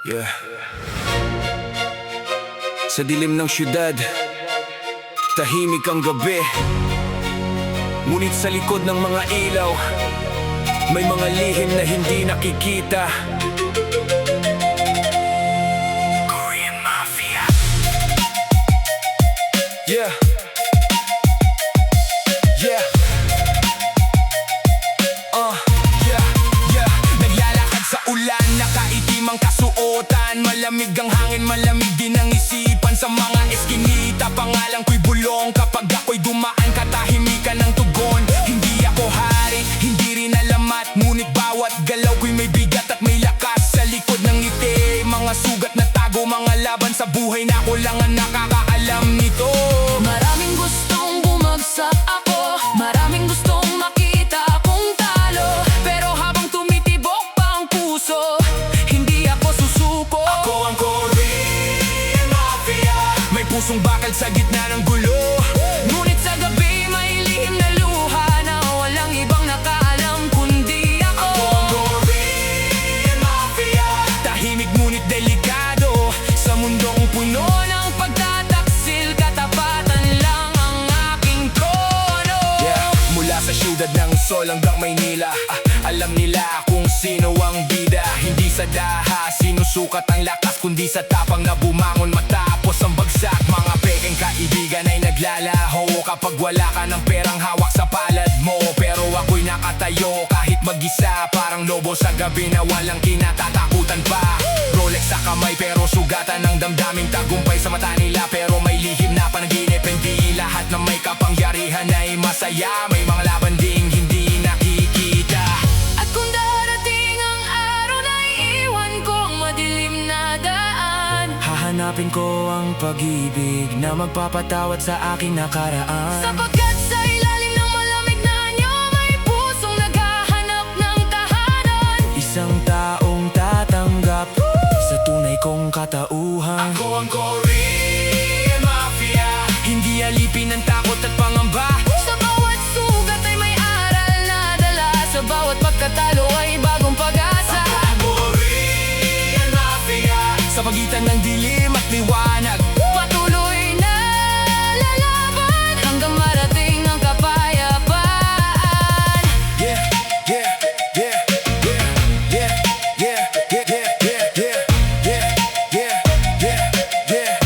Yeah. Sa dilim ng syudad, tahimik ang gabi. Ngunit sa likod ng mga ilaw, may mga lihim na hindi nakikita. Korean Mafia. Yeah. Yeah. Naglalakad sa ulan, nakaitim ang kasuotan. Malamig ang hangin, malamig din ang isipan. Sa mga eskinita, pangalan ko'y bulong. Kapag ako'y dumaan, katahimikan ng tugon. Hindi ako hari, hindi rin alamat, ngunit bawat galaw ko'y may bigat at may lakas. Sa likod ng ngiti, mga sugat na tago, mga laban sa buhay na ako lang ang nakakaalam nito. Maraming gustong bumagsak ako, maraming gustong makita akong talo. Pero habang tumitibok pa ang puso, hindi ako susuko. Ako ang Korean Mafia, may pusong bakal sa gitna ng gulo. Ngunit sa gabi may lihim na luha na walang ibang nakaalam kundi ako. Ako ang Korean Mafia, tahimik ngunit delikado. Sa mundong puno ng pagtataksil, katapatan lang ang aking trono. Yeah. Mula sa syudad ng Sol hanggang Maynila, alam nila kung sino ang bida. Hindi sa daha sinusukat ang lakas, kundi sa tapang na bumangon matapos ang bagsak. Mga pekeng kaibigan ay naglalaho kapag wala ka ng perang hawak sa palad mo. Pero ako'y nakatayo kahit mag-isa, parang lobo sa gabi na walang kinatatakutan pa. Rolex sa kamay pero sugatan ng damdaming tagumpay sa mata nila. Pero may lihim na panaginip, hindi lahat ng may kapangyarihan ay masaya. May mga laban ding hindi nakikita. At kung darating ang araw na iwan kong madilim na daan, Hahanapin ko ang pag-ibig na magpapatawad sa aking nakaraan. sapagkat sa ilalim ng malamig na anyo, may pusong naghahanap ng tahanan. Isang taong tatanggap sa tunay kong katauhan. Ako ang Korean Mafia, hindi alipin ng takot at pangamba. Sa bawat sugat ay may aral na dala, sa bawat pagkatalo ay bagong pag-asa. Korean Mafia, sa pagitan ng dilim at liwanag, Patuloy na lalaban hanggang marating ang kapayapaan. yeah, yeah, yeah, yeah, yeah, yeah, yeah, yeah, yeah, yeah, yeah, yeah, yeah, yeah, yeah, yeah.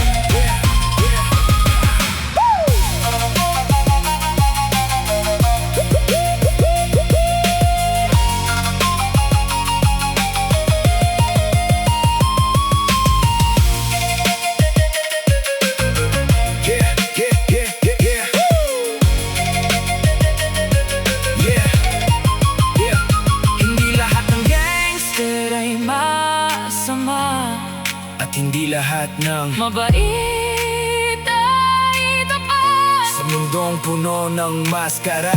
Yeah, yeah, yeah, yeah, yeah. Yeah, yeah. Hindi lahat ng Gangster ay masama, at hindi lahat ng mabait ay tapat. sa mundong puno ng maskara.